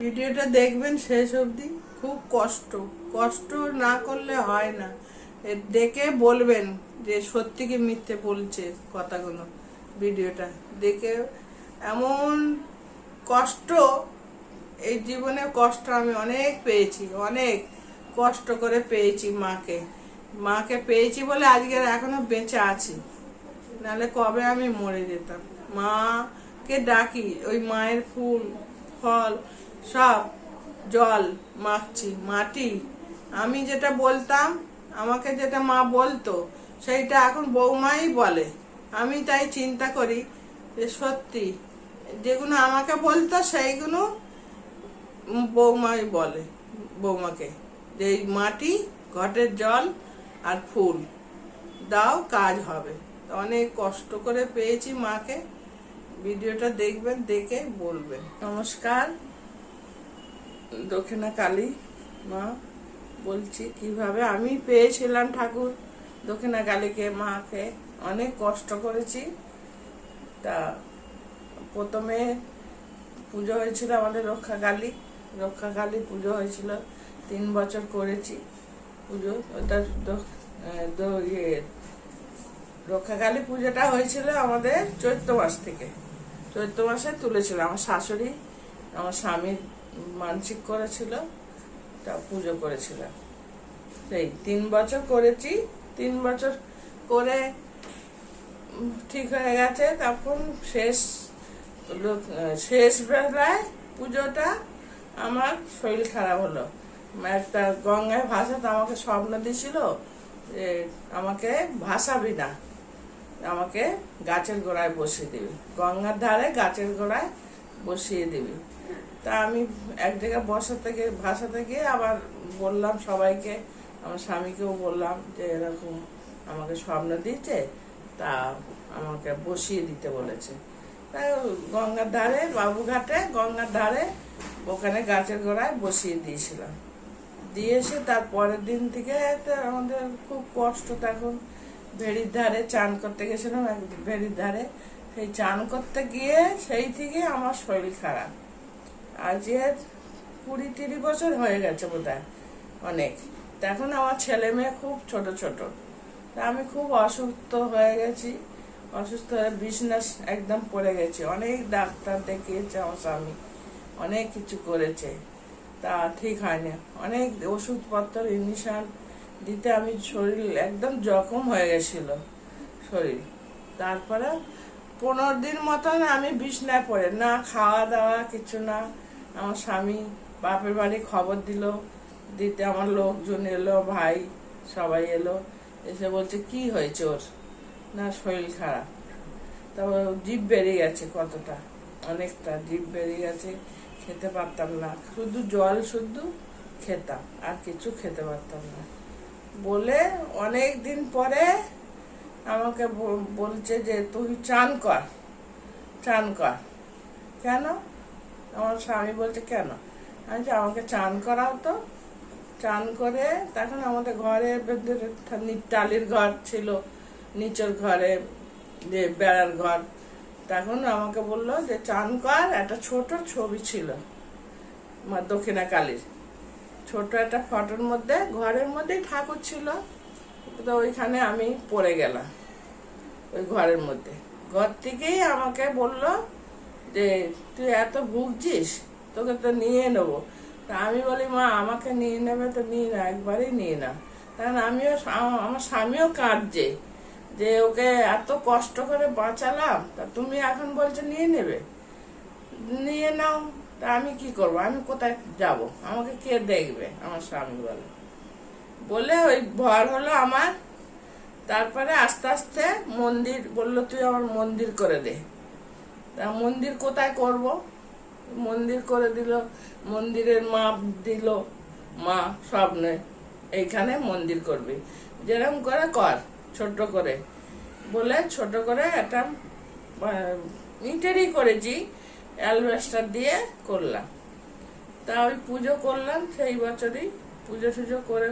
ভিডিওটা দেখবেন শেষ অবধি। খুব কষ্ট কষ্ট না করলে হয় না। দেখে বলবেন যে সত্যি কি মিথ্যে বলছে কথাগুলো। ভিডিওটা দেখে এমন কষ্ট, এই জীবনে কষ্ট আমি অনেক পেয়েছি, অনেক কষ্ট করে পেয়েছি। মাকে পেয়েছি বলে আজকে এখনো বেঁচে আছি, নাহলে কবে আমি মরে যেতাম। মাকে ডাকি, ওই মায়ের ফুল ফল সব জল মাখছি, মাটি। আমি যেটা বলতাম, আমাকে যেটা মা বলতো, সেইটা এখন বৌমাই বলে। আমি তাই চিন্তা করি যে সত্যি যেগুলো আমাকে বলতো সেইগুলো বৌমাই বলে বৌমাকে, যে এই মাটি, ঘটের জল আর ফুল দাও, কাজ হবে। অনেক কষ্ট করে পেয়েছি মাকে। ভিডিওটা দেখবেন, দেখে বলবেন। নমস্কার, দক্ষিণা কালী মা বলছি কিভাবে আমি পেয়েছিলাম ঠাকুর দক্ষিণা কালীকে, মাকে অনেক কষ্ট করেছি। তা প্রথমে পুজো হয়েছিল আমাদের রক্ষাকালী পুজো হয়েছিল, 3 বছর করেছি পুজো। ওটা রক্ষাকালী পুজোটা হয়েছিল আমাদের চৈত্র মাস থেকে, চৈত্র মাসে তুলেছিল। আমার শাশুড়ি আমার স্বামীর মানসিক করেছিল, তা পুজো করেছিলাম। সেই 3 বছর করেছি। 3 বছর করে ঠিক হয়ে গেছে। তখন শেষ বেলায় পুজোটা আমার শরীর খারাপ হলো। একটা গঙ্গায় ভাসাতে আমাকে স্বপ্ন দিয়েছিল যে আমাকে ভাসাবি না, আমাকে গাছের গোড়ায় বসিয়ে দিবি, গঙ্গার ধারে গাছের গোড়ায় বসিয়ে দিবি। তা আমি এক জায়গায় ভাসাতে গিয়ে আবার বললাম সবাইকে, আমার স্বামীকেও বললাম যে এরকম আমাকে স্বপ্ন দিয়েছে, তা আমাকে বসিয়ে দিতে বলেছে। তাই গঙ্গার ধারে, বাবুঘাটে গঙ্গার ধারে, ওখানে গাছের গোড়ায় বসিয়ে দিয়েছিলাম। দিয়ে এসে তার পরের দিন থেকে আমাদের খুব কষ্ট। তখন ভেড়ির ধারে চান করতে গেছিলাম, ভেড়ির ধারে। সেই চান করতে গিয়ে সেই থেকে আমার শরীর খারাপ। আজ 20-30 বছর হয়ে গেছে বোধহয়, অনেক। তখন আমার ছেলে মেয়ে খুব ছোট ছোট। তা আমি খুব অসুস্থ হয়ে গেছি, অসুস্থ হয়ে বিছনায় একদম পড়ে গেছি। অনেক ডাক্তার দেখিয়েছে আমার স্বামী, অনেক কিছু করেছে, তা ঠিক হয়নি। অনেক ওষুধপত্র ইঞ্জেকশন দিতে আমি শরীর একদম জখম হয়ে গেছিল শরীর। তারপরে 15 দিন মতন আমি বিছনায় পড়ে, না খাওয়া দাওয়া কিছু না। আমার স্বামী বাপের বাড়ি খবর দিতে আমার লোকজন এলো, ভাই সবাই এলো, এসে বলছে কি হয়েছে ওর, না শরীর খারাপ। তারপর জিভ বেরিয়ে গেছে, কতটা অনেকটা জিভ বেরিয়ে গেছে, খেতে পারতাম না, শুধু জল শুদ্ধ খেতাম, আর কিছু খেতে পারতাম না। বলে অনেক দিন পরে আমাকে বলছে যে তুই চান কর। কেন? আমার স্বামী বলছে কেন? আমি আমাকে চান করাও তো। চান করে তখন আমাদের ঘরে টালির ঘর ছিল, নিচের ঘরে যে বেড়ার ঘর। তখন আমাকে বললো যে চান কর। একটা ছোট ছবি ছিল মা দক্ষিণা কালীর, ছোট একটা ফটোর মধ্যে, ঘরের মধ্যেই ঠাকুর ছিল। তো ওইখানে আমি পড়ে গেলাম, ওই ঘরের মধ্যে। ঘর থেকেই আমাকে বলল যে তুই এত ভুগছিস, তোকে তো নিয়ে নেবো। তা আমি বলি মা আমাকে নিয়ে নেবে তো নিয়ে না, একবারই নিয়ে না। কারণ আমার স্বামীও কাঁদছে যে ওকে এত কষ্ট করে বাঁচালাম, তা তুমি এখন বলছো নিয়ে নেবে, নিয়ে নাও। তা আমি কি করবো, আমি কোথায় যাব, আমাকে কে দেখবে? আমার স্বামী বলে ওই ভর হলো আমার। তারপরে আস্তে আস্তে মন্দির বললো তুই আমার মন্দির করে দে। তা মন্দির কোথায় করব? মন্দির করে দিল, মন্দিরের মাপ দিল মা স্বপ্নে, এইখানে মন্দির করবি, যেরকম করে কর, ছোট করে বলে ছোট করে একটা ইটেরই করেছি, অ্যালবেস্টার দিয়ে করলাম। তা ওই পুজো করলাম সেই বছরই। পুজো টুজো করে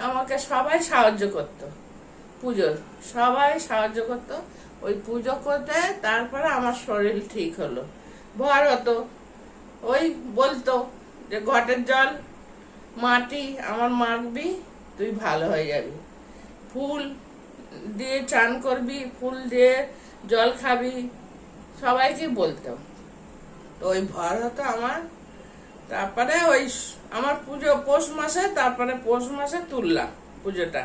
আমাকে সবাই সাহায্য করতো, পুজোর সবাই সাহায্য করতো। ওই পুজো করতে তারপরে আমার শরীর ঠিক হলো। ভর হতো ওই বলতো যে ঘটের জল মাটি আমার মাখবি, তুই ভালো হয়ে যাবি, ফুল দিয়ে চান করবি, ফুল দিয়ে জল খাবি, সবাইকে বলতো। তো ওই ভর হতো আমার। তারপরে ওই আমার পুজো পৌষ মাসে, তারপরে পৌষ মাসে তুললাম পুজোটা।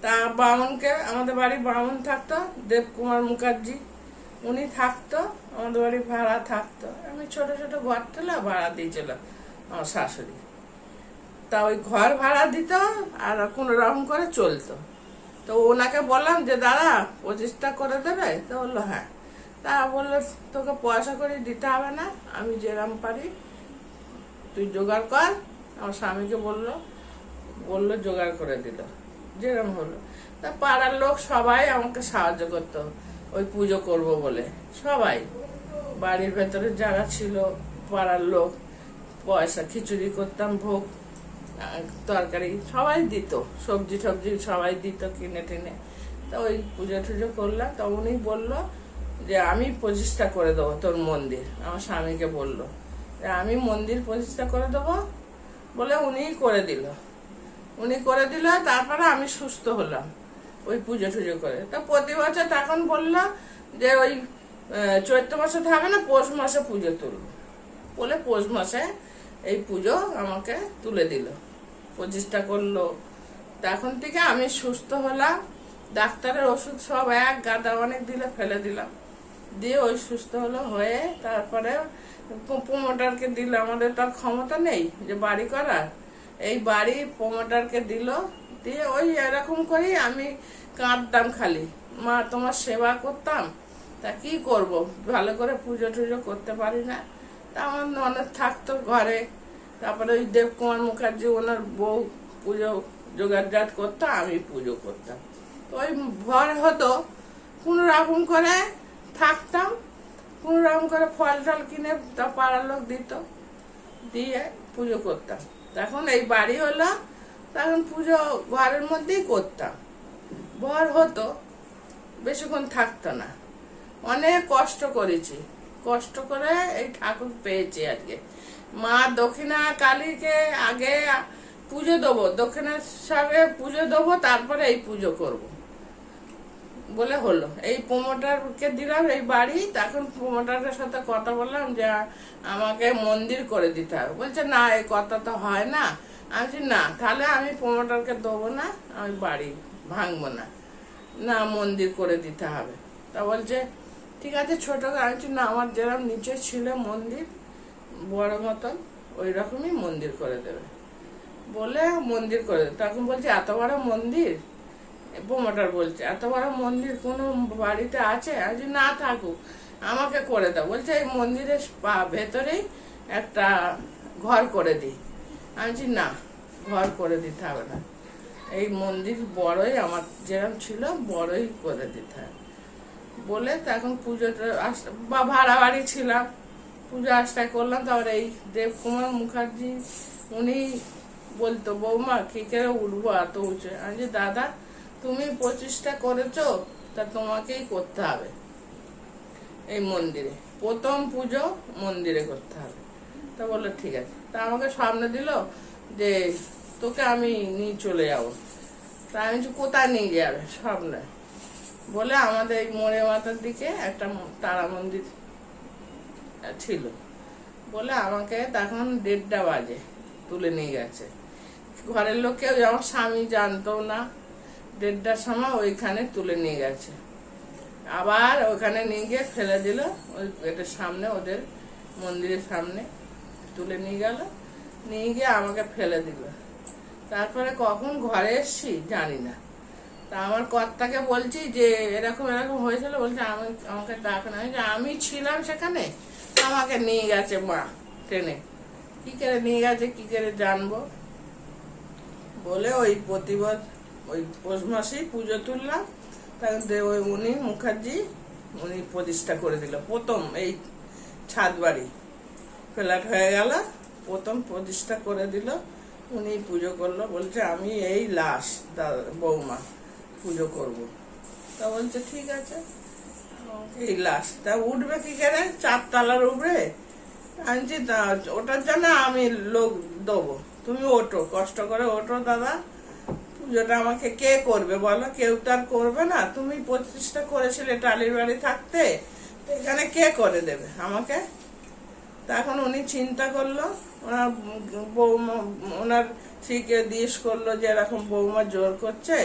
তা বামুনকে, আমাদের বাড়ি বামুন থাকতো দেবকুমার মুখার্জি, উনি থাকতো আমাদের বাড়ি, ভাড়া থাকতো। আমি ছোট ছোট ঘর তুলে ভাড়া দিয়েছিল আমার শাশুড়ি। তা ওই ঘর ভাড়া দিত আর কোনো রকম করে চলতো। তো ওনাকে বললাম যে দাদা 25টা করে দেবে? তো বললো হ্যাঁ। তা বললো তোকে পয়সা করে দিতে হবে না, আমি যেরকম পারি তুই জোগাড় কর। আমার স্বামীকে বললো বললো জোগাড় করে দিল, যেরকম হলো। তা পাড়ার লোক সবাই আমাকে সাহায্য করতো ওই পুজো করব বলে। সবাই বাড়ির ভেতরে যারা ছিল পাড়ার লোক, পয়সা খিচুড়ি করতাম, ভোগ তরকারি সবাই দিত, সবজি টবজি সবাই দিত কিনে টিনে। তা ওই পুজো টুজো করলাম। তা উনি বললো যে আমি প্রতিষ্ঠা করে দেবো তোর মন্দির। আমার স্বামীকে বললো যে আমি মন্দির প্রতিষ্ঠা করে দেবো বলে উনিই করে দিল। উনি করে দিল, তারপরে আমি সুস্থ হলাম ওই পুজো টুজো করে। তো প্রতি বছর তখন বললো যে ওই চৈত্র মাসে হবে না, পৌষ মাসে পুজো তুলব বলে পৌষ মাসে এই পুজো আমাকে তুলে দিল, প্রতিষ্ঠা করলো। তখন থেকে আমি সুস্থ হলাম। ডাক্তারের ওষুধ সব এক গাদা অনেক দিলে ফেলে দিলাম, দিয়ে ওই সুস্থ হলো হয়ে তারপরে প্রমোটারকে দিল। আমাদের তার ক্ষমতা নেই যে বাড়ি করার, এই বাড়ি প্রমোটারকে দিল। দিয়ে ওই এরকম করেই আমি কাঁদতাম খালি, মা তোমার সেবা করতাম, তা কি করব, ভালো করে পুজো টুজো করতে পারি না। তা আমার ননদ থাকতো ঘরে, তারপরে ওই দেবকুমার মুখার্জি ওনার বউ পুজো জোগাড় করতো, আমি পুজো করতাম। তো ওই ভর হতো, কোনো রকম করে থাকতাম, কোনো রকম করে ফল টল কিনে তা পাড়ার লোক দিত, দিয়ে পুজো করতাম। তখন এই বাড়ি হলো, তখন পুজো ঘরের মধ্যেই করতাম। ভর হতো, বেশিক্ষণ থাকতো না। অনেক কষ্ট করেছি, কষ্ট করে এই ঠাকুর পেয়েছি আজকে। মা দক্ষিণা কালীকে আগে পুজো দেবো, দক্ষিণা সবে পুজো দেবো, তারপরে এই পুজো করব বলে হলো। এই প্রমোটারকে দিলাম এই বাড়ি। তখন প্রমোটারের সাথে কথা বললাম যে আমাকে মন্দির করে দিতে হবে। বলছে না, এই কথা তো হয় না। আমি বলছি না, তাহলে আমি প্রমোটারকে দেবো না, আমি বাড়ি ভাঙবো না, না মন্দির করে দিতে হবে। তা বলছে ঠিক আছে ছোট। আমি বলছি না, আমার যেরকম নিচে ছিল মন্দির বড় মতন, ওই রকমই মন্দির করে দেবে বলে মন্দির করে দেবে। তখন বলছে এত বড় মন্দির, প্রমোটার বলছে এত বড় মন্দির কোনো বাড়িতে আছে? আমি না থাকুক, আমাকে করে দাও। বলছে এই মন্দিরের ভেতরেই একটা ঘর করে দিই। আমি বলছি না, ঘর করে দিতে হবে না, এই মন্দির বড়ই আমার যেরকম ছিল বড়ই করে দিতে হবে বলে। তখন পুজোটা বা ভাড়া বাড়ি ছিলাম, পুজো আশটা করলাম। তারপরে এই দেবকুমার মুখার্জি উনি বলতো বৌমা কি করে উঠবো এত উঁচু? আমি যে দাদা তুমি 25টা করেছো, তা তোমাকেই করতে হবে এই মন্দিরে, প্রথম পুজো মন্দিরে করতে হবে। তা বললো ঠিক আছে। তা আমাকে সামনে দিল যে তোকে আমি নিয়ে চলে যাবো। তা আমি কোথায় নিয়ে যাবে? সামনে বলে আমাদের এই মোড়ে মাথার দিকে একটা তারা মন্দির ছিল বলে আমাকে তখন 1:30 বাজে তুলে নিয়ে গেছে। ঘরের লোক কেউ, আমার স্বামী জানতো না। 1:30টার সময় ওইখানে তুলে নিয়ে গেছে, আবার ওখানে নিয়ে গিয়ে ফেলে দিল ওই গেটের সামনে, ওদের মন্দিরের সামনে তুলে নিয়ে গেল, নিয়ে গিয়ে আমাকে ফেলে দিল। তারপরে কখন ঘরে এসছি জানি না। তা আমার কর্তাকে বলছি যে এরকম এরকম হয়েছিল, বলছে আমাকে ডাক না। আমি ছিলাম সেখানে, আমাকে নিয়ে গেছে মা ট্রেনে, কি করে নিয়ে গেছে কি করে জানবো বলে ওই প্রতিবার ওই পৌষ মাসেই পুজো তুললাম। তখন ওই উনি মুখার্জি উনি প্রতিষ্ঠা করে দিল প্রথম, এই ছাদ বাড়ি ফ্ল্যাট হয়ে গেল, প্রথম প্রতিষ্ঠা করে দিল উনি, পুজো করলো। বলছে আমি এই লাস্ট বৌমা পুজো করব। তা বলছে ঠিক আছে এই লাস্ট। তা উঠবে কি করে, 4 তলার উপরে? আমি যে ওটার জন্য আমি লোক দেবো, তুমি ওঠো, কষ্ট করে ওঠো দাদা, পুজোটা আমাকে কে করবে বলো? কেউ তো আর করবে না। তুমি প্রতিষ্ঠা করেছিলে টালির বাড়ি থাকতে, এখানে কে করে দেবে আমাকে? তখন উনি চিন্তা করলো, ওনার বৌমা, ওনার শিখে দিস করলো যে এরকম বৌমা জোর করছে,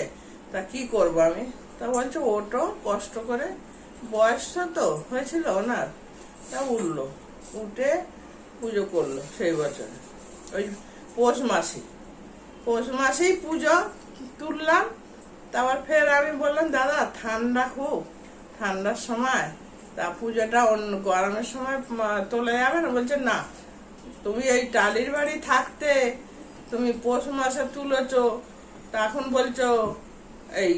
তা কি করব আমি? তা বলছে ওটো, কষ্ট করে, বয়সটা তো হয়েছিল ওনার, তা উঠলো, উঠে পুজো করলো সেই বছরে। ওই পৌষ মাসেই পুজো তুললাম। তারপর ফের আমি বললাম দাদা ঠান্ডা, খুব ঠান্ডার সময়, তা পুজোটা অন্য গরমের সময় তোলা যাবে না? বলছে না, তুমি এই টালির বাড়ি থাকতে তুমি পৌষ মাসে তুলেছো, তা এখন বলছো এই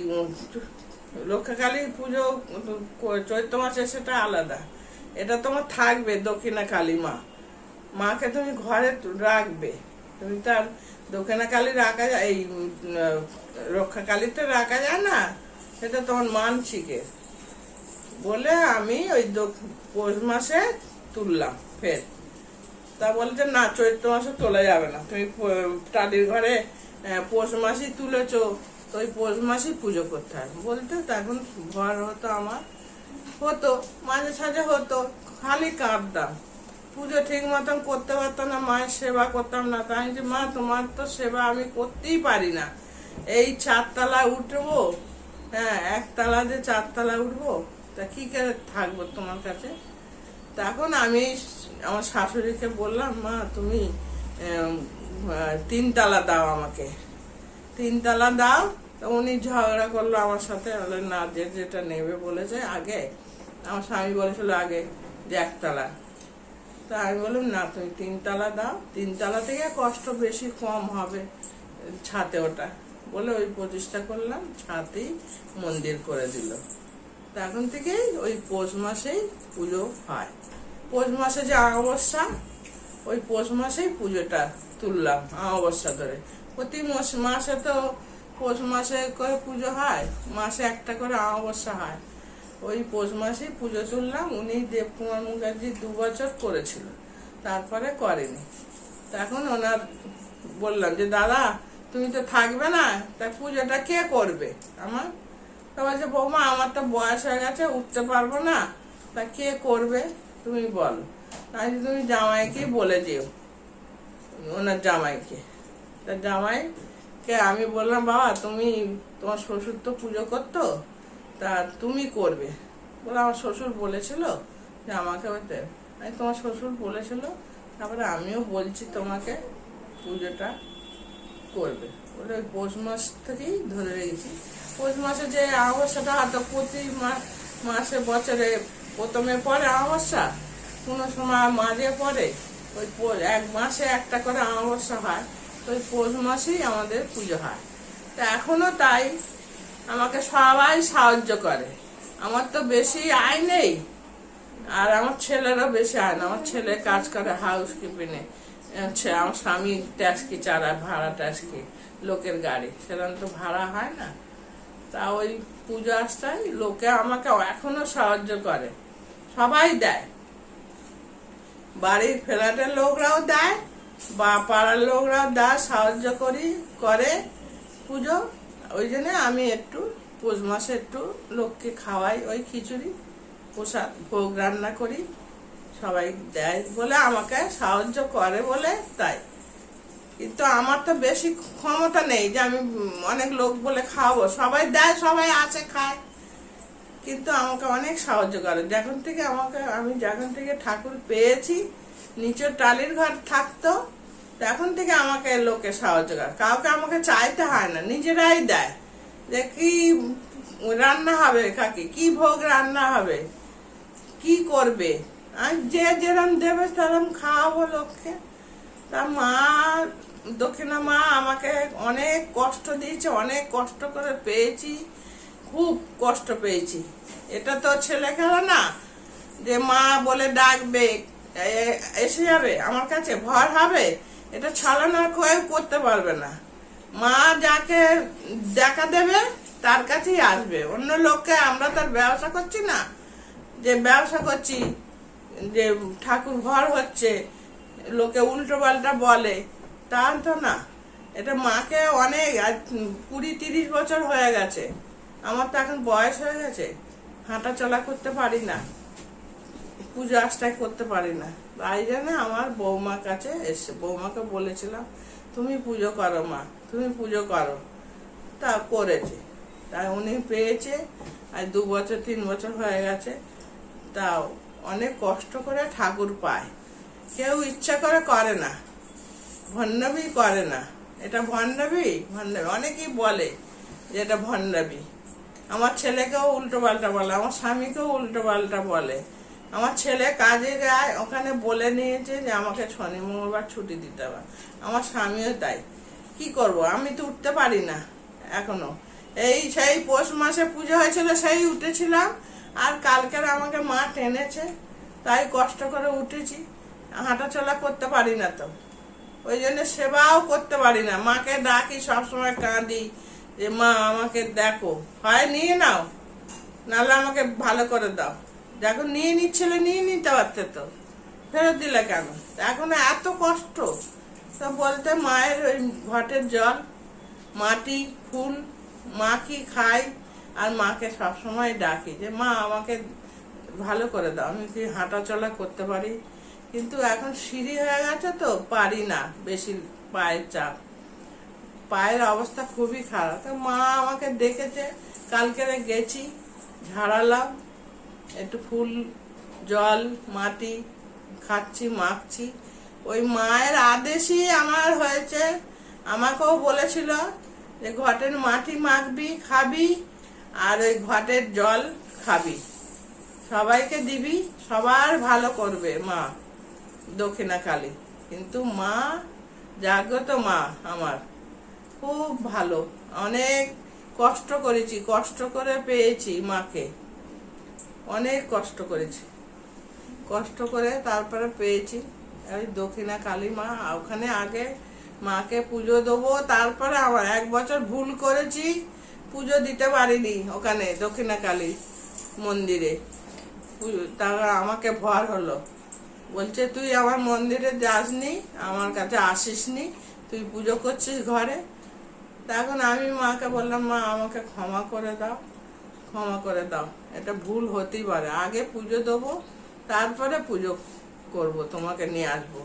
রক্ষাকালী পুজো চৈত্র মাসে, সেটা আলাদা। এটা তোমার থাকবে দক্ষিণা কালী মাকে তুমি ঘরে রাখবে। তুমি তার দক্ষিণা কালী রাখা যায়, এই রক্ষাকালীতে রাখা যায় না, সেটা তোমার মানসিকের বলে আমি ওই পৌষ মাসে তুললাম ফের। তা বলছে না, চৈত্র মাসে তোলা যাবে না, তুমি টালির ঘরে পৌষ মাসেই তুলেছো, তো ওই পৌষ মাসেই পুজো করতে হয় বলতে। তখন ঘর হতো আমার, হতো মাঝে সাঝে হতো, খালি কাঁদতাম, পুজো ঠিক মতন করতে পারতাম না, মায়ের সেবা করতাম না। তাই যে মা তোমার তো সেবা আমি করতেই পারি না, এই 4 তলা উঠবো, হ্যাঁ 1 তলা যে 4 তলা উঠবো, তা কি করে থাকবো তোমার কাছে? তখন আমি আমার শাশুড়িকে বললাম, মা তুমি 3 তলা দাও আমাকে, 3 তলা দাও। তো উনি ঝগড়া করলো আমার সাথে, না যে যেটা নেবে বলেছে আগে, আমার স্বামী বলেছিল আগে যে 1 তলা। তা আমি বললাম না, তুমি 3 তলা দাও, 3 তলা থেকে কষ্ট বেশি কম হবে ছাতে ওটা বলে ওই প্রতিষ্ঠা করলাম, ছাতেই মন্দির করে দিল। তখন থেকেই ওই পৌষ মাসেই পুজো হয়। পৌষ মাসে যে অমাবস্যা, ওই পৌষ মাসেই পুজোটা তুললাম অমাবস্যা ধরে। প্রতি মাসে তো পৌষ মাসে করে পুজো হয়, মাসে একটা করে অমাবস্যা হয়, ওই পৌষ মাসেই পুজো তুললাম। উনি দেবকুমার মুখার্জি 2 বছর করেছিল, তারপরে করেনি। তখন ওনার বললাম যে দাদা তুমি তো থাকবে না, তা পুজোটা কে করবে আমার? তা বলছে বৌমা আমার তো বয়স হয়ে গেছে, উঠতে পারবো না, তা কে করবে তুমি বলো? তাই তুমি জামাইকে বলে দিও, ওনার জামাইকে। তা জামাইকে আমি বললাম বাবা তুমি, তোমার শ্বশুর তো পুজো করতো, তা তুমি করবে। বলে আমার শ্বশুর বলেছিল যে আমাকে হতে, আমি তোমার শ্বশুর বলেছিল, তারপরে আমিও বলছি তোমাকে পুজোটা করবে বলে ওই পৌষ মাস থেকেই ধরে রেখেছি। পৌষ মাসে যে অমাবস্যাটা হয়তো প্রতি মাসে বছরে প্রথমে পরে অমাবস্যা, কোনো সময় মাঝে পরে, ওই 1 মাসে একটা করে অমাবস্যা হয়, তো ওই পৌষ মাসেই আমাদের পুজো হয়। তা এখনো তাই আমাকে সবাই সাহায্য করে। আমার তো বেশি আয় নেই, আর আমার ছেলেরও বেশি আয় না। আমার ছেলে কাজ করে হাউস কিপিংয়ে, আমার স্বামী ট্যাক্সি চালায়, ভাড়া ট্যাক্সি, লোকের গাড়ি, সেরকম তো ভাড়া হয় না। তা ওই পুজো আসটাই লোকে আমাকে এখনো সাহায্য করে, সবাই দেয়, বাড়ির ফ্ল্যাটের লোকরাও দেয় বা পাড়ার লোকরাও দেয়, সাহায্য করে পুজো। ওই জন্য আমি একটু পৌষ মাসে একটু লোককে খাওয়াই, ওই খিচুড়ি প্রসাদ ভোগ রান্না করি, সবাই দেয় বলে আমাকে সাহায্য করে বলে তাই। কিন্তু আমার তো বেশি ক্ষমতা নেই যে আমি অনেক লোক বলে খাওয়াবো, সবাই দেয়, সবাই আছে খায়, কিন্তু আমাকে অনেক সাহায্য করে। আমি যখন থেকে ঠাকুর পেয়েছি, নিচের টালির ঘর থাকতো, তখন থেকে আমাকে লোকে সাহায্য করে, কাউকে আমাকে চাইতে হয় না, নিজেরাই দেয় যে কি রান্না হবে, কাকে কি ভোগ রান্না হবে, কি করবে, আর যে যেরম দেবে সেরম খাওয়াবো লোককে। তা মা, দক্ষিণা মা আমাকে অনেক কষ্ট দিয়েছে, অনেক কষ্ট করে পেয়েছি, খুব কষ্ট পেয়েছি। এটা তো ছেলে খেলা না যে মা বলে ডাকবে এসে যাবে আমার কাছে, ভর হবে, এটা ছলনা কেউ করতে পারবে না। মা যাকে দেখা দেবে তার কাছেই আসবে, অন্য লোককে। আমরা তার ব্যবসা করছি না, যে ব্যবসা করছি যে ঠাকুর ঘর হচ্ছে, লোকে উল্টো পাল্টা বলে, তা তো না। এটা মাকে অনেক 20-30 বছর হয়ে গেছে, আমার তো এখন বয়স হয়ে গেছে, হাঁটা চলা করতে পারি না, পুজো আষ্টাই করতে পারি না। তাই জন্য আমার বৌমার কাছে এসে বৌমাকে বলেছিলাম, তুমি পুজো করো মা, তুমি পুজো করো। তা করেছে, তাই উনি পেয়েছে। আজ 2 বছর 3 বছর হয়ে গেছে। তাও অনেক কষ্ট করে ঠাকুর পায়, কেউ ইচ্ছা করে করে না, ভণ্ডামি করে না। এটা ভণ্ডামি, ভণ্ডামি অনেকেই বলে যে এটা ভণ্ডামি। আমার ছেলেকেও উল্টো পাল্টা বলে, আমার স্বামীকেও উল্টো পাল্টা বলে। আমার ছেলে কাজে যায়, ওখানে বলে নিয়েছে যে আমাকে শনি মঙ্গলবার ছুটি দিতে হবে। আমার স্বামীও তাই। কি করব, আমি তো উঠতে পারি না এখনো। সেই পৌষ মাসে পুজো হয়েছিল, সেই উঠেছিলাম। আর কালকের আমাকে মা টেনেছে, তাই কষ্ট করে উঠেছি। হাঁটা চলা করতে পারি না তো, ওই জন্য সেবাও করতে পারি না। মাকে ডাকি, সবসময় কাঁদি যে মা আমাকে দেখো, হয় নিয়ে নাও, নাহলে আমাকে ভালো করে দাও। দেখো নিয়ে নিচ্ছিলে, নিয়ে নিতে পারতে তো, ফেরত দিলে কেন? এখন এত কষ্ট। তো বলতে মায়ের ওই ঘটের জল, মাটি, ফুল মা কি খাই, আর মাকে সবসময় ডাকি যে মা আমাকে ভালো করে দাও, আমি কি হাঁটা চলা করতে পারি। কিন্তু এখন সিঁড়ি হয়ে গেছে তো পারি না, বেশি পায়ের চাপ, পায়ের অবস্থা খুবই খারাপ। তো মা আমাকে ডেকেছে, কালকেরে গেছি, ঝাড়ালাম, একটু ফুল, জল, মাটি খাচ্ছি, মাখছি। ওই মায়ের আদেশই আমার হয়েছে। আমাকেও বলেছিল যে ঘটের মাটি মাখবি, খাবি, আর ওই ঘটের জল খাবি, সবাইকে দিবি, সবার ভালো করবে মা দক্ষিণা কালী। কিন্তু মা জাগ্রত মা আমার, খুব ভালো। অনেক কষ্ট করেছি, কষ্ট করে পেয়েছি মাকে, অনেক কষ্ট করেছি, কষ্ট করে তারপরে পেয়েছি ওই দক্ষিণা কালী মা। ওখানে আগে মাকে পুজো দেবো, তারপরে আমার 1 বছর ভুল করেছি, পুজো দিতে পারিনি ওখানে দক্ষিণা কালী মন্দিরে। তা আমাকে ভর হলো, বলছে তুই আমার মন্দিরে যাসনি, আমার কাছে আসিসনি, তুই পুজো করছিস ঘরে। তখন আমি মাকে বললাম, মা আমাকে ক্ষমা করে দাও, ক্ষমা করে দাও, এটা ভুল হতেই পারে, আগে পুজো দেবো, তারপরে পুজো করব, তোমাকে নিয়ে আসবো।